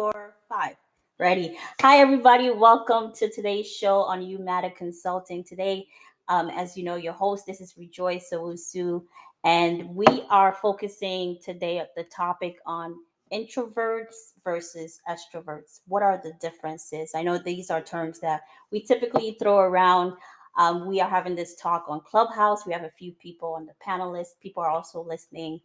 4, 5. Ready. Hi, everybody. Welcome to today's show on You Matter Consulting. Today, as you know, your host, this is Rejoice Owusu, and we are focusing today at the topic on introverts versus extroverts. What are the differences? I know these are terms that we typically throw around. We are having this talk on Clubhouse. We have a few people on the panelists. People are also listening.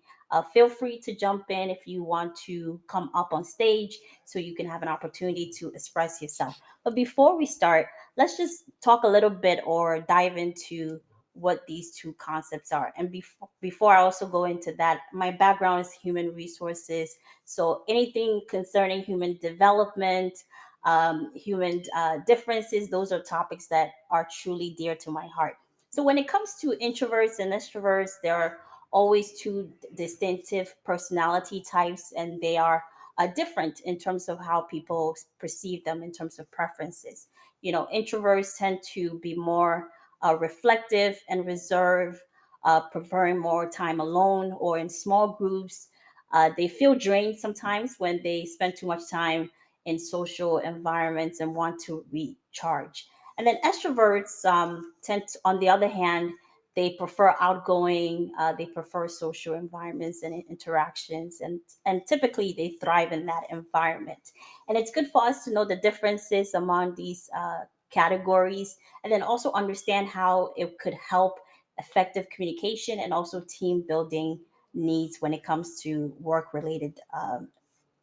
Feel free to jump in if you want to come up on stage so you can have an opportunity to express yourself. But before we start, let's just talk a little bit or dive into what these two concepts are. And before I also go into that, my background is human resources. So anything concerning human development, human differences, those are topics that are truly dear to my heart. So when it comes to introverts and extroverts, there are always two distinctive personality types, and they are different in terms of how people perceive them in terms of preferences. Introverts tend to be more reflective and reserved, preferring more time alone or in small groups. They feel drained sometimes when they spend too much time in social environments and want to recharge. And then extroverts tend to, on the other hand, they prefer outgoing, they prefer social environments and interactions, and typically they thrive in that environment. And it's good for us to know the differences among these categories, and then also understand how it could help effective communication and also team building needs when it comes to work related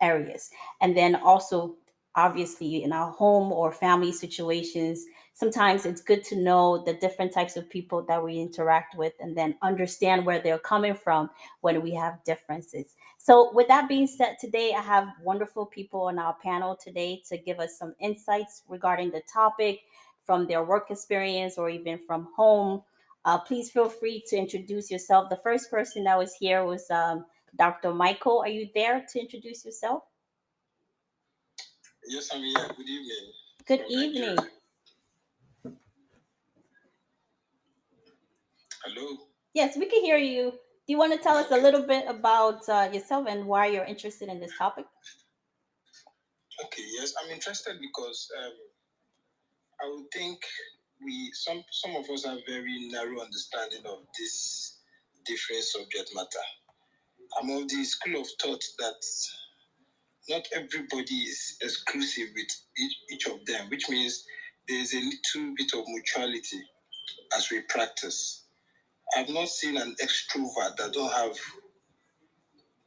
areas. And then also, obviously, in our home or family situations, sometimes it's good to know the different types of people that we interact with and then understand where they're coming from when we have differences. So, with that being said, today I have wonderful people on our panel today to give us some insights regarding the topic from their work experience or even from home. Please feel free to introduce yourself. The first person that was here was Dr. Michael. Are you there to introduce yourself? Yes, I'm here. Good evening. Good evening. Hello. Yes, we can hear you. Do you want to tell us a little bit about yourself and why you're interested in this topic? Okay, yes, I'm interested because I would think some of us have very narrow understanding of this different subject matter. I'm of the school of thought that not everybody is exclusive with each of them, which means there's a little bit of mutuality as we practice. I've not seen an extrovert that don't have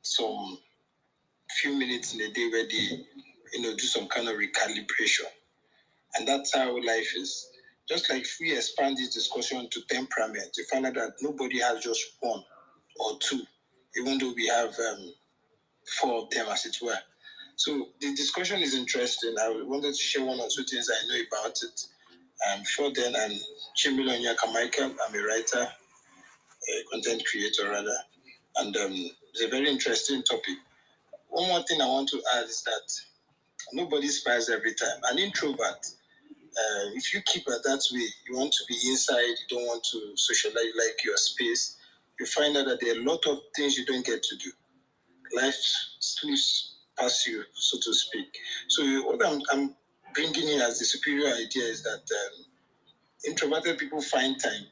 some few minutes in a day where they, do some kind of recalibration. And that's how life is. Just like if we expand this discussion to temperament, you find out that nobody has just one or two, even though we have four of them, as it were. So the discussion is interesting. I wanted to share one or two things I know about it. And before then, I'm Chimilo Nyaka. I'm a writer, a content creator rather. And it's a very interesting topic. One more thing I want to add is that nobody smiles every time. An introvert, if you keep it that way, you want to be inside, you don't want to socialize, you like your space, you find out that there are a lot of things you don't get to do. Life slips past you, so to speak. So what I'm bringing in as the superior idea is that introverted people find time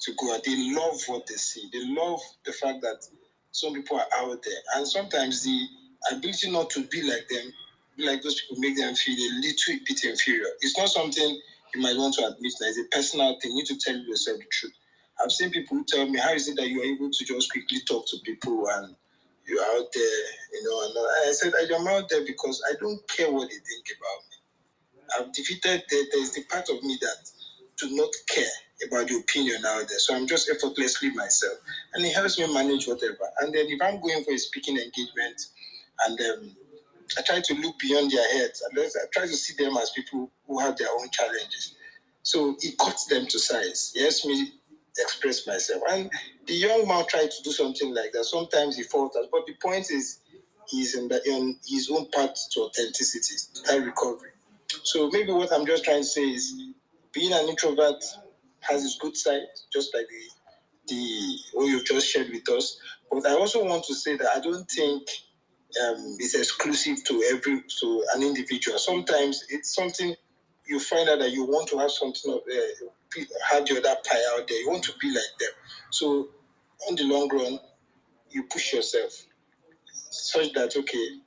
to go out. They love what they see. They love the fact that some people are out there. And sometimes the ability not to be like them, be like those people, make them feel a little bit inferior. It's not something you might want to admit. That it's a personal thing. You need to tell yourself the truth. I've seen people tell me, how is it that you're able to just quickly talk to people and you're out there, and I said, I'm out there because I don't care what they think about me. I've defeated, there's the part of me that do not care about the opinion out there. So I'm just effortlessly myself. And it helps me manage whatever. And then if I'm going for a speaking engagement and I try to look beyond their heads and I try to see them as people who have their own challenges. So it cuts them to size. It helps me express myself. And the young man tried to do something like that. Sometimes he falters. But the point is he's in his own path to authenticity, to that recovery. So maybe what I'm just trying to say is being an introvert has its good side, just like the what you've just shared with us. But I also want to say that I don't think is exclusive to an individual. Sometimes it's something you find out that you want to have something have the other pie out there. You want to be like them. So on the long run, you push yourself such that okay,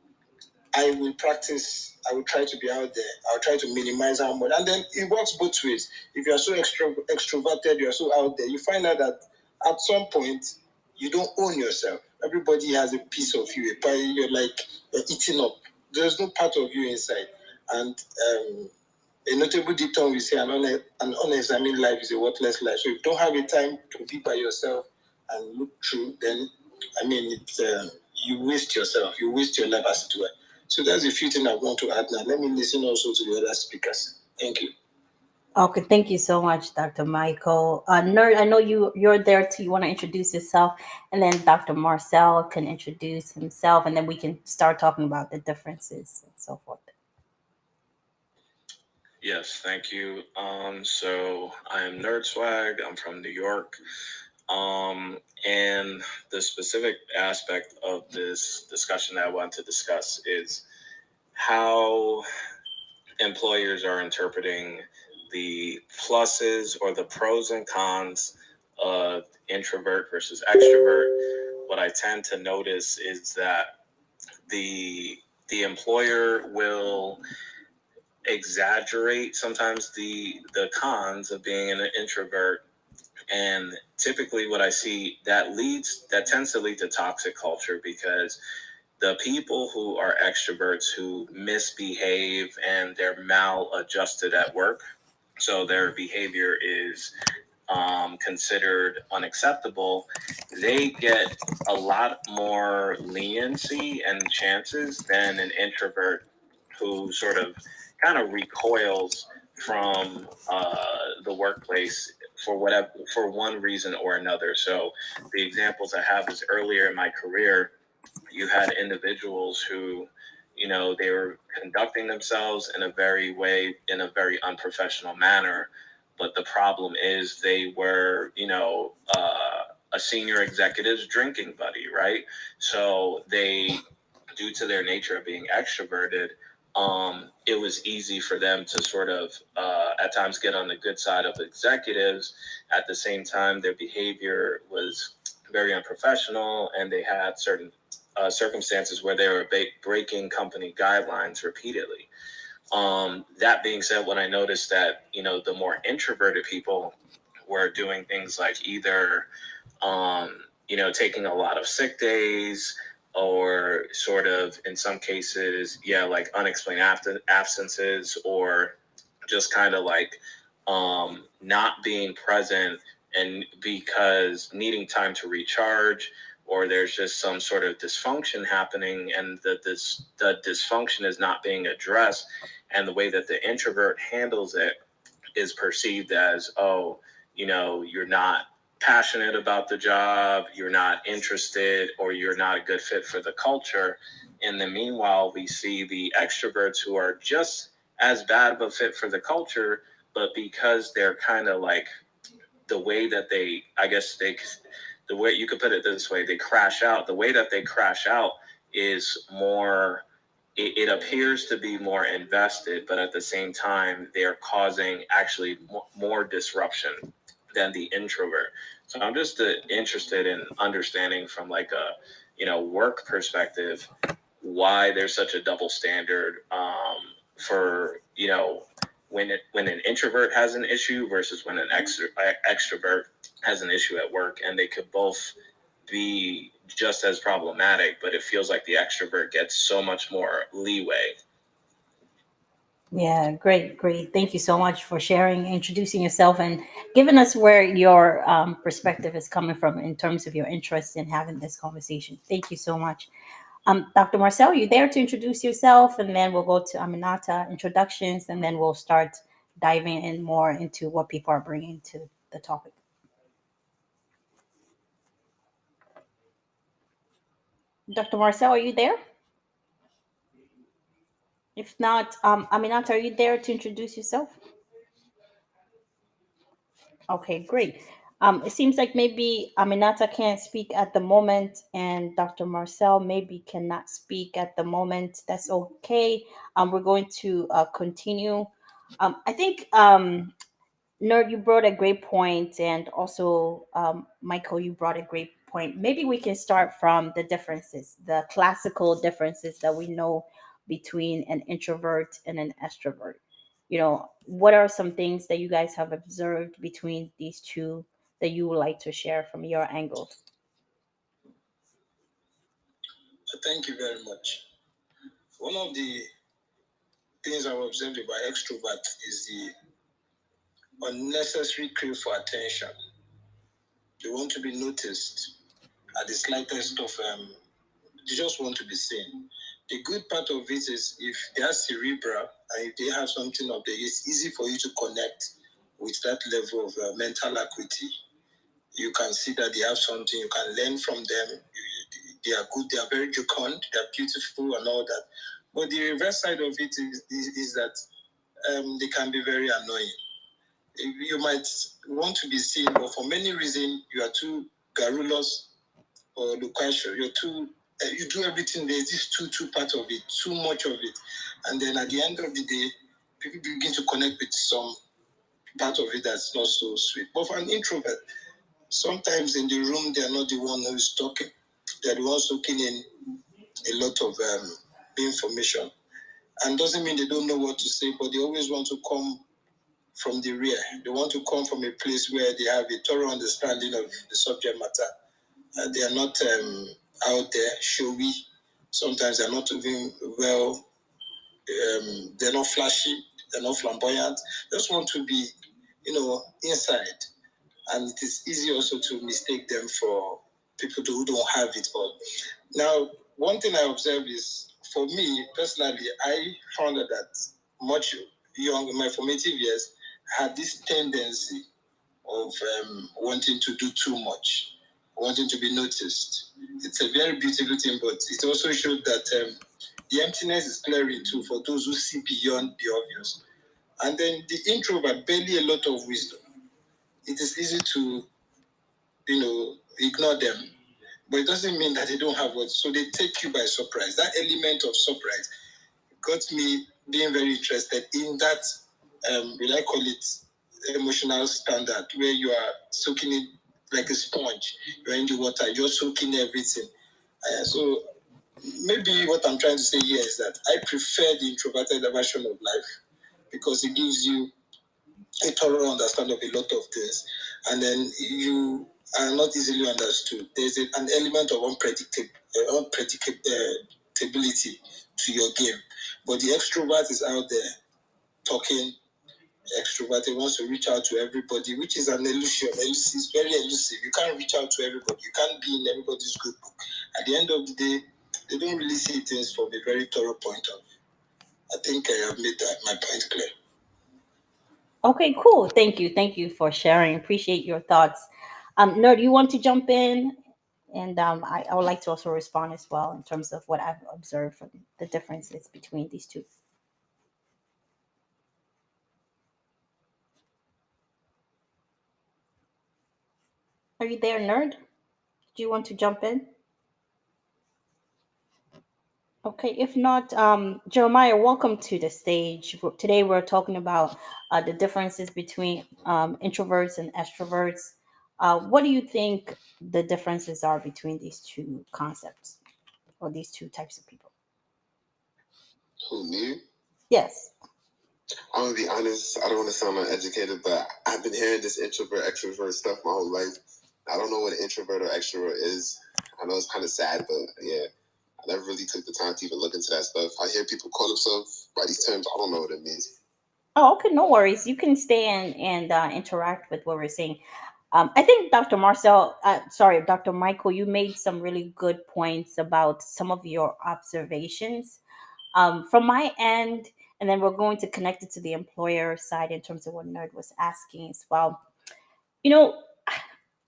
I will try to be out there. I'll try to minimize how much. And then it works both ways. If you are so extroverted, you are so out there, you find out that at some point, you don't own yourself. Everybody has a piece of you, a pie, you're eating up. There's no part of you inside. And a notable dictum we say an unexamined life is a worthless life. So if you don't have a time to be by yourself and look through, then it's you waste yourself. You waste your life as it were. So that's a few things I want to add now. Let me listen also to the other speakers. Thank you. Okay, thank you so much, Dr. Michael. Nerd, I know you're there too. You want to introduce yourself, and then Dr. Marcel can introduce himself, and then we can start talking about the differences and so forth. Yes, thank you. So I am Nerd Swag. I'm from New York. And the specific aspect of this discussion that I want to discuss is how employers are interpreting the pluses or the pros and cons of introvert versus extrovert. What I tend to notice is that the the employer will exaggerate sometimes the cons of being an introvert, and typically what I see that tends to lead to toxic culture, because the people who are extroverts who misbehave and they're maladjusted at work, so their behavior is considered unacceptable, they get a lot more leniency and chances than an introvert who sort of kind of recoils from the workplace for one reason or another. So the examples I have is earlier in my career, you had individuals who, they were conducting themselves in a very unprofessional manner. But the problem is they were, a senior executive's drinking buddy, right? So due to their nature of being extroverted, it was easy for them to sort of, at times, get on the good side of executives. At the same time, their behavior was very unprofessional, and they had certain circumstances where they were breaking company guidelines repeatedly. That being said, when I noticed that, the more introverted people were doing things like either, taking a lot of sick days, or sort of in some cases, like unexplained absences, or just kind of like not being present, and because needing time to recharge, or there's just some sort of dysfunction happening, and the dysfunction is not being addressed, and the way that the introvert handles it is perceived as, oh, you're not passionate about the job, you're not interested, or you're not a good fit for the culture. And then meanwhile, we see the extroverts who are just as bad of a fit for the culture, but because they're kind of like the way that they, I guess the way you could put it this way, they crash out. The way that they crash out is more, it appears to be more invested, but at the same time, they are causing actually more disruption than the introvert. So I'm just interested in understanding from like a, work perspective, why there's such a double standard, for, when an introvert has an issue versus when an extrovert has an issue at work, and they could both be just as problematic, but it feels like the extrovert gets so much more leeway. Yeah, great, great. Thank you so much for sharing, introducing yourself, and giving us where your perspective is coming from in terms of your interest in having this conversation. Thank you so much. Dr. Marcel, are you there to introduce yourself? And then we'll go to Aminata introductions, and then we'll start diving in more into what people are bringing to the topic. Dr. Marcel, are you there? If not, Aminata, are you there to introduce yourself? Okay, great. It seems like maybe Aminata can't speak at the moment, and Dr. Marcel maybe cannot speak at the moment. That's okay. We're going to continue. I think Nerd, you brought a great point, and also Michael, you brought a great point. Maybe we can start from the differences, the classical differences that we know between an introvert and an extrovert. What are some things that you guys have observed between these two that you would like to share from your angles? Thank you very much. One of the things I've observed about extroverts is the unnecessary crave for attention. They want to be noticed at the slightest of they just want to be seen. The good part of it is if they are cerebral and if they have something up there, it's easy for you to connect with that level of mental acuity. You can see that they have something, you can learn from them. They are good, they are very jocund, they are beautiful and all that. But the reverse side of it is that they can be very annoying. You might want to be seen, but for many reasons, you are too garrulous or loquacious. You're too. You do everything. There's this too part of it, too much of it, and then at the end of the day, people begin to connect with some part of it that's not so sweet. But for an introvert, sometimes in the room they are not the one who is talking. They're the ones soaking in a lot of information, and doesn't mean they don't know what to say, but they always want to come from the rear. They want to come from a place where they have a thorough understanding of the subject matter. They are not out there showy. Sometimes they're not even well. They're not flashy. They're not flamboyant. They just want to be, inside. And it is easy also to mistake them for people who don't have it all. Now, one thing I observed is, for me personally, I found out that much young in my formative years had this tendency of wanting to do too much, wanting to be noticed. It's a very beautiful thing, but it also showed that the emptiness is clearing too for those who see beyond the obvious. And then the introvert, barely a lot of wisdom. It is easy to, ignore them, but it doesn't mean that they don't have what. So they take you by surprise. That element of surprise got me being very interested in that, will I call it emotional standard, where you are soaking it like a sponge. You're in the water, you're soaking everything. So maybe what I'm trying to say here is that I prefer the introverted version of life because it gives you a thorough understanding of a lot of things, and then you are not easily understood. There's an element of unpredictability to your game. But the extrovert is out there talking. Extroverted wants to reach out to everybody, which is an illusion. It's very elusive. You can't reach out to everybody. You can't be in everybody's good book. At the end of the day, they don't really see things from a very thorough point of view. I think I have made my point clear. Okay, cool. Thank you for sharing. Appreciate your thoughts. Nerd, you want to jump in? And I would like to also respond as well in terms of what I've observed from the differences between these two. Are you there, Nerd? Do you want to jump in? Okay, if not, Jeremiah, welcome to the stage. Today we're talking about the differences between introverts and extroverts. What do you think the differences are between these two concepts or these two types of people? Who, me? Yes. I'm gonna be honest, I don't want to sound uneducated, but I've been hearing this introvert extrovert stuff my whole life. I don't know what an introvert or extrovert is. I know it's kind of sad, but yeah, I never really took the time to even look into that stuff. I hear people call themselves by these terms. I don't know what it means. Oh, okay, no worries. You can stay and interact with what we're saying. I think Dr. Marcel, sorry, Dr. Michael, you made some really good points about some of your observations. From my end, and then we're going to connect it to the employer side in terms of what Nerd was asking as well. You know,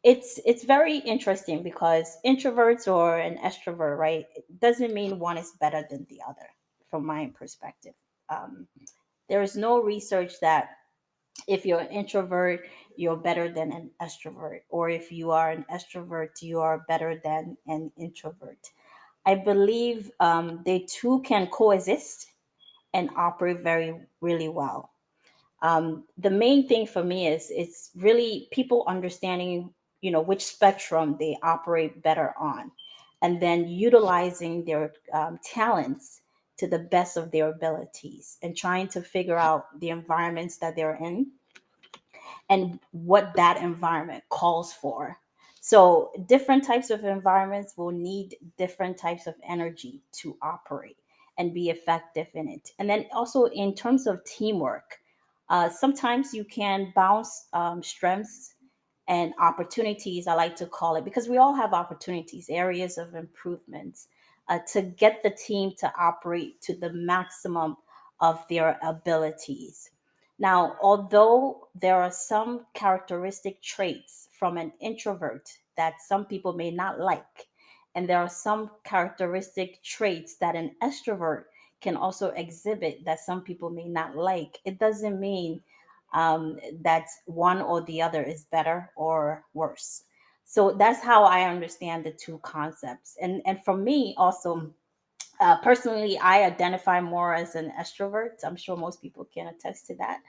it's very interesting because introverts or an extrovert, right? It doesn't mean one is better than the other, from my perspective. Um, there is no research that If you're an introvert, you're better than an extrovert, or if you are an extrovert, you are better than an introvert. I believe they two can coexist and operate very really well. The main thing for me is it's really people understanding, which spectrum they operate better on, and then utilizing their talents to the best of their abilities, and trying to figure out the environments that they're in and what that environment calls for. So, different types of environments will need different types of energy to operate and be effective in it. And then also in terms of teamwork, sometimes you can bounce strengths and opportunities, I like to call it, because we all have opportunities, areas of improvements, to get the team to operate to the maximum of their abilities. Now, although there are some characteristic traits from an introvert that some people may not like, and there are some characteristic traits that an extrovert can also exhibit that some people may not like, it doesn't mean that one or the other is better or worse. So that's how I understand the two concepts. And for me also, personally, I identify more as an extrovert. I'm sure most people can attest to that.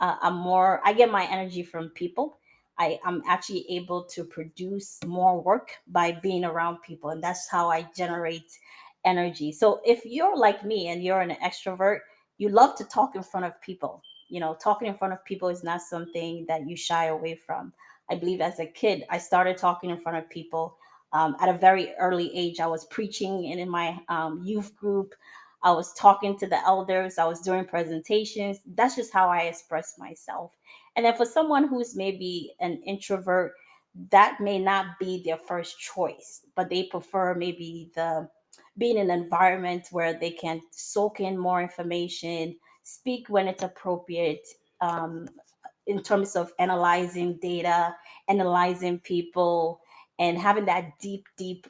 I get my energy from people. I'm actually able to produce more work by being around people, and that's how I generate energy. So if you're like me and you're an extrovert, you love to talk in front of people. Talking in front of people is not something that you shy away from. I believe as a kid, I started talking in front of people. At a very early age, I was preaching in my youth group. I was talking to the elders, I was doing presentations. That's just how I express myself. And then for someone who's maybe an introvert, that may not be their first choice, but they prefer maybe the being in an environment where they can soak in more information, speak when it's appropriate, um, in terms of analyzing data, analyzing people, and having that deep, deep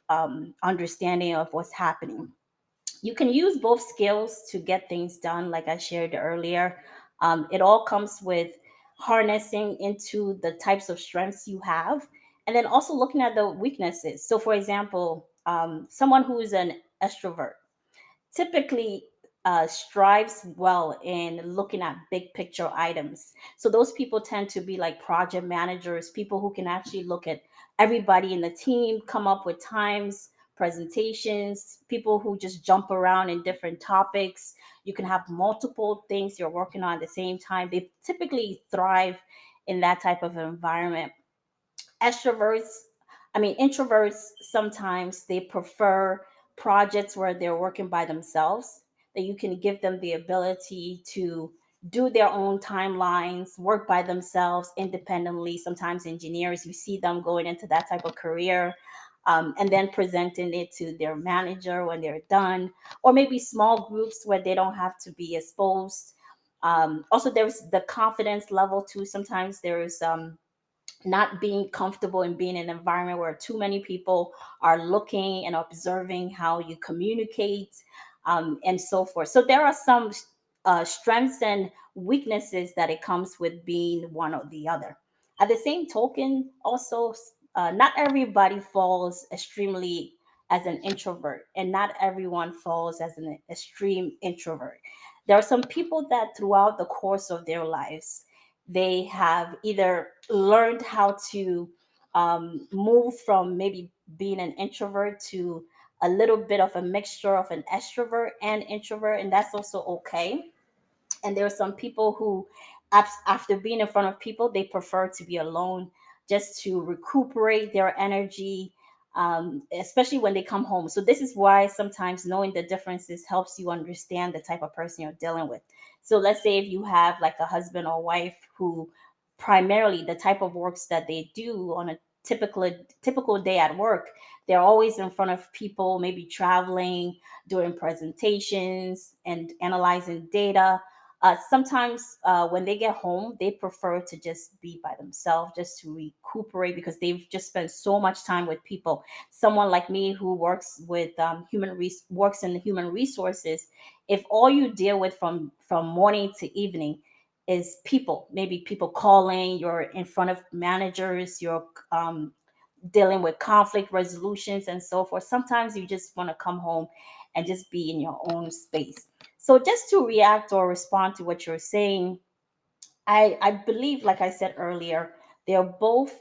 understanding of what's happening. You can use both skills to get things done, like I shared earlier. It all comes with harnessing into the types of strengths you have, and then also looking at the weaknesses. So, for example, someone who is an extrovert typically strives well in looking at big picture items. So those people tend to be like project managers, people who can actually look at everybody in the team, come up with times, presentations, people who just jump around in different topics. You can have multiple things you're working on at the same time. They typically thrive in that type of environment. Extroverts, I mean, introverts, sometimes they prefer projects where they're working by themselves, that you can give them the ability to do their own timelines, work by themselves independently. Sometimes engineers, you see them going into that type of career. And then presenting it to their manager when they're done, or maybe small groups where they don't have to be exposed. Also, there's the confidence level too. Sometimes there's not being comfortable in being in an environment where too many people are looking and observing how you communicate, and so forth. So there are some strengths and weaknesses that it comes with being one or the other. At the same token, also, not everybody falls extremely as an introvert, and not everyone falls as an extreme introvert. There are some people that throughout the course of their lives, they have either learned how to move from maybe being an introvert to a little bit of a mixture of an extrovert and introvert, and that's also okay. And there are some people who, after being in front of people, they prefer to be alone just to recuperate their energy, especially when they come home. So this is why sometimes knowing the differences helps you understand the type of person you're dealing with. So let's say if you have like a husband or wife who primarily the type of works that they do on a typical day at work, they're always in front of people, maybe traveling, doing presentations and analyzing data. Sometimes when they get home, they prefer to just be by themselves, just to recuperate, because they've just spent so much time with people. Someone like me who works with works in human resources, if all you deal with from morning to evening is people, maybe people calling, you're in front of managers, you're dealing with conflict resolutions and so forth. Sometimes you just want to come home and just be in your own space. So just to react or respond to what you're saying, I believe, like I said earlier, they're both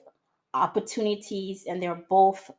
opportunities and they're both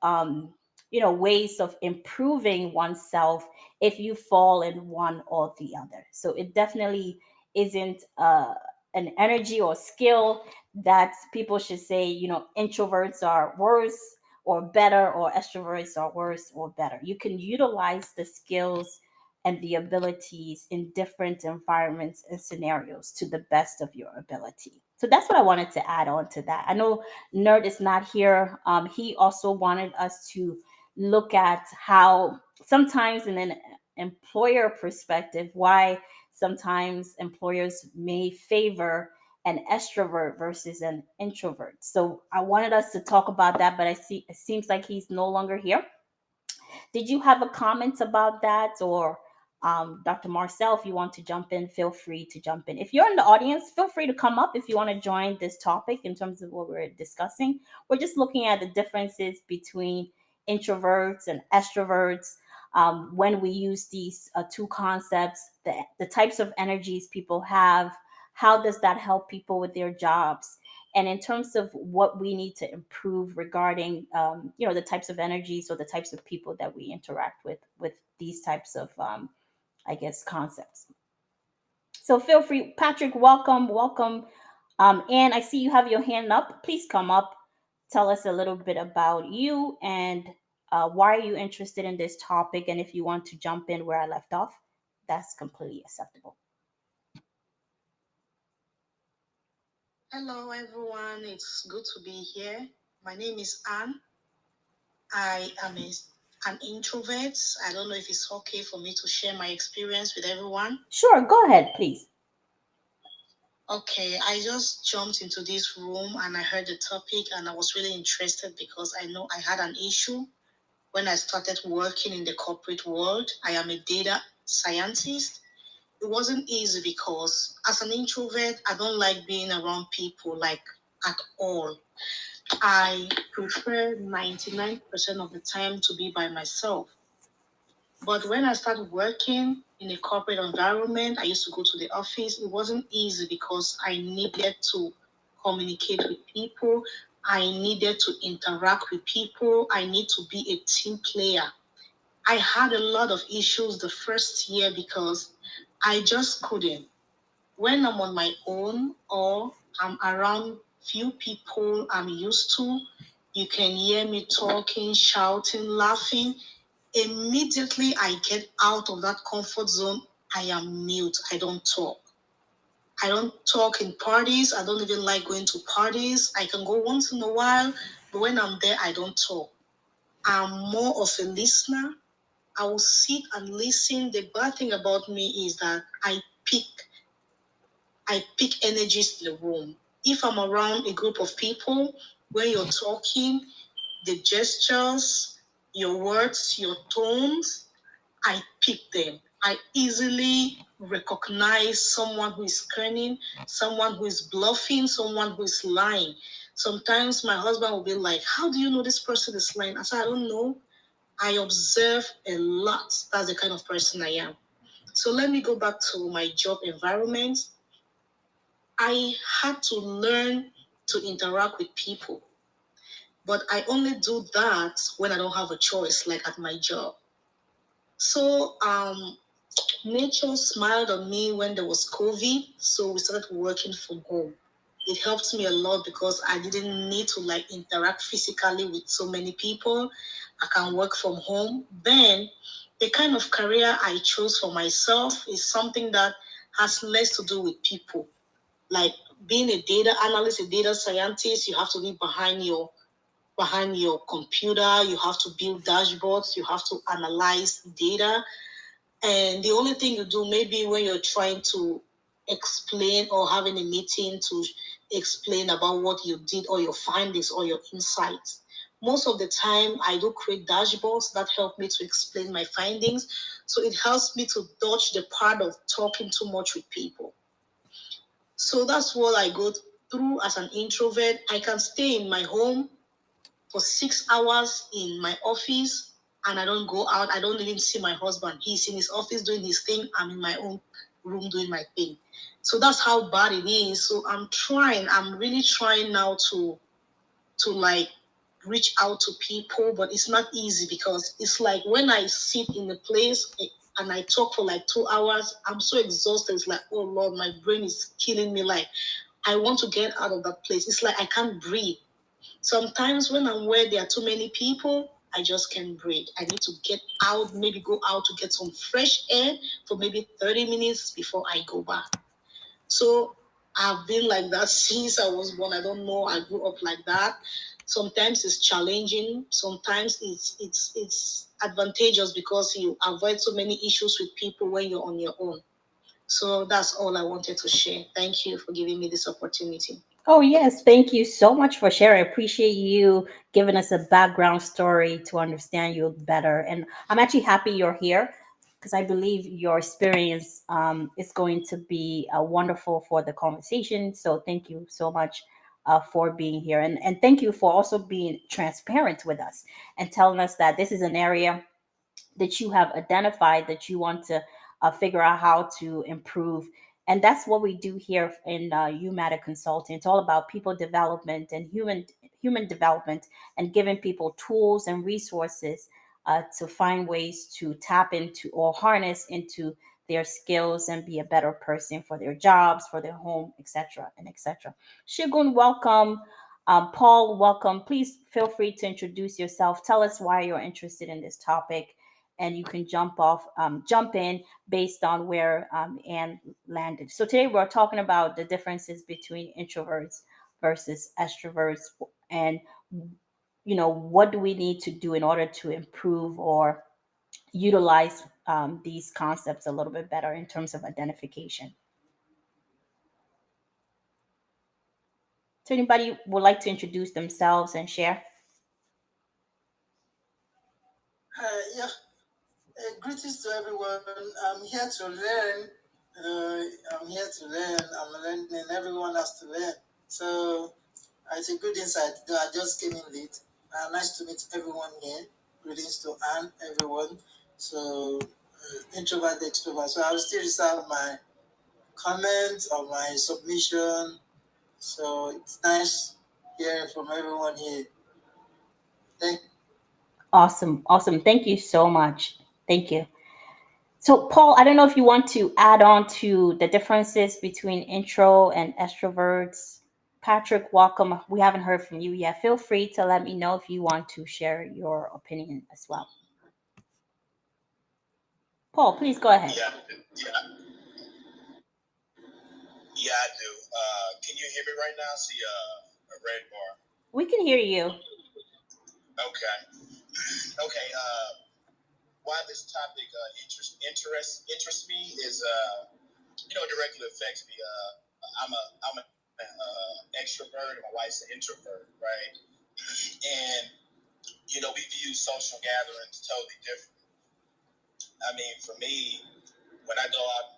ways of improving oneself if you fall in one or the other. So it definitely isn't an energy or skill that people should say, introverts are worse or better, or extroverts are worse or better. You can utilize the skills and the abilities in different environments and scenarios to the best of your ability. So that's what I wanted to add on to that. I know Nerd is not here. He also wanted us to look at how sometimes in an employer perspective, why sometimes employers may favor an extrovert versus an introvert. So I wanted us to talk about that, but I see it seems like he's no longer here. Did you have a comment about that? Or Dr. Marcel, if you want to jump in, feel free to jump in. If you're in the audience, feel free to come up if you want to join this topic in terms of what we're discussing. We're just looking at the differences between introverts and extroverts. When we use these two concepts, the types of energies people have, how does that help people with their jobs? And in terms of what we need to improve regarding the types of energies or the types of people that we interact with these types of I guess concepts. So feel free, Patrick, welcome. And I see you have your hand up. Please come up, tell us a little bit about you, and why are you interested in this topic. And if you want to jump in where I left off, that's completely acceptable. Hello, everyone. It's good to be here. My name is Anne. I am an introvert. I don't know if it's okay for me to share my experience with everyone. Sure, go ahead, please. Okay, I just jumped into this room and I heard the topic and I was really interested because I know I had an issue when I started working in the corporate world. I am a data scientist. It wasn't easy because as an introvert, I don't like being around people like at all. I prefer 99% of the time to be by myself. But when I started working in a corporate environment, I used to go to the office. It wasn't easy because I needed to communicate with people. I needed to interact with people. I need to be a team player. I had a lot of issues the first year because I just couldn't. When I'm on my own or I'm around few people I'm used to, you can hear me talking, shouting, laughing. Immediately I get out of that comfort zone, I am mute. I don't talk. I don't talk in parties. I don't even like going to parties. I can go once in a while, but when I'm there, I don't talk. I'm more of a listener. I will sit and listen. The bad thing about me is that I pick energies in the room. If I'm around a group of people, when you're talking, the gestures, your words, your tones, I pick them. I easily recognize someone who is cunning, someone who is bluffing, someone who is lying. Sometimes my husband will be like, "How do you know this person is lying?" I said, "I don't know. I observe a lot. That's the kind of person I am." So let me go back to my job environment. I had to learn to interact with people, but I only do that when I don't have a choice, like at my job. So nature smiled on me when there was COVID, so we started working from home. It helped me a lot because I didn't need to like interact physically with so many people. I can work from home. Then the kind of career I chose for myself is something that has less to do with people. Like being a data analyst, a data scientist, you have to be behind your computer, you have to build dashboards, you have to analyze data. And the only thing you do, maybe when you're trying to explain or having a meeting to explain about what you did or your findings or your insights. Most of the time, I do create dashboards that help me to explain my findings. So it helps me to dodge the part of talking too much with people. So that's what I go through as an introvert. I can stay in my home for 6 hours in my office and I don't go out. I don't even see my husband. He's in his office doing his thing. I'm in my own room doing my thing. So that's how bad it is. So I'm really trying now to like reach out to people, but it's not easy because it's like when I sit in the place and I talk for like 2 hours, I'm so exhausted. It's like, oh Lord, my brain is killing me. Like I want to get out of that place. It's like I can't breathe. Sometimes when I'm where there are too many people, I just can't breathe. I need to get out, maybe go out to get some fresh air for maybe 30 minutes before I go back. So I've been like that since I was born. I don't know. I grew up like that. Sometimes it's challenging. Sometimes it's advantageous because you avoid so many issues with people when you're on your own. So that's all I wanted to share. Thank you for giving me this opportunity. Oh, yes. Thank you so much for sharing. I appreciate you giving us a background story to understand you better. And I'm actually happy you're here because I believe your experience is going to be wonderful for the conversation. So thank you so much for being here. And thank you for also being transparent with us and telling us that this is an area that you have identified that you want to figure out how to improve. And that's what we do here in UMATA Consulting. It's all about people development and human development and giving people tools and resources to find ways to tap into or harness into their skills and be a better person for their jobs, for their home, etc. and etc. Shigun, welcome. Paul, welcome. Please feel free to introduce yourself. Tell us why you're interested in this topic, and you can jump in based on where Anne landed. So today we're talking about the differences between introverts versus extroverts, and what do we need to do in order to improve or utilize these concepts a little bit better in terms of identification. So anybody would like to introduce themselves and share? Yeah. Greetings to everyone. I'm here to learn. I'm here to learn. I'm learning. Everyone has to learn. So it's a good insight. Though I just came in late. Nice to meet everyone here. Greetings to Anne, everyone. So introvert, extrovert. So I'll still reserve my comments or my submission. So it's nice hearing from everyone here. Thank Awesome, awesome. Thank you so much. Thank you. So, Paul, I don't know if you want to add on to the differences between intro and extroverts. Patrick, welcome. We haven't heard from you yet. Feel free to let me know if you want to share your opinion as well. Paul, please go ahead. Yeah, yeah, I do. Can you hear me right now? I see a red bar. We can hear you. Okay. Okay. Why this topic interests me is directly affects me. I'm a extrovert and my wife's an introvert, right? And we view social gatherings totally different. I mean, for me, when I go out,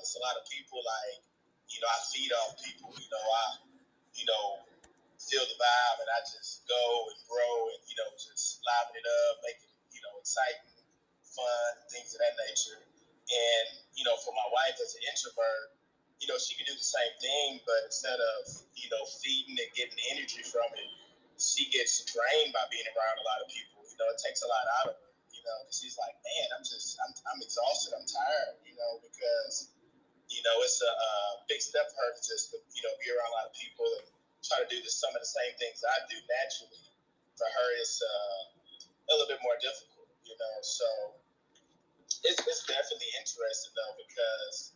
it's a lot of people. Like, I feed off people. You know, feel the vibe, and I just go and grow and just liven it up, make it exciting, fun, things of that nature. And for my wife as an introvert, she can do the same thing, but instead of feeding and getting energy from it, she gets drained by being around a lot of people. It takes a lot out of her. She's like, man, I'm exhausted, I'm tired. Because it's a big step for her to just be around a lot of people and try to do some of the same things I do naturally. For her, it's a little bit more difficult. So it's definitely interesting though, because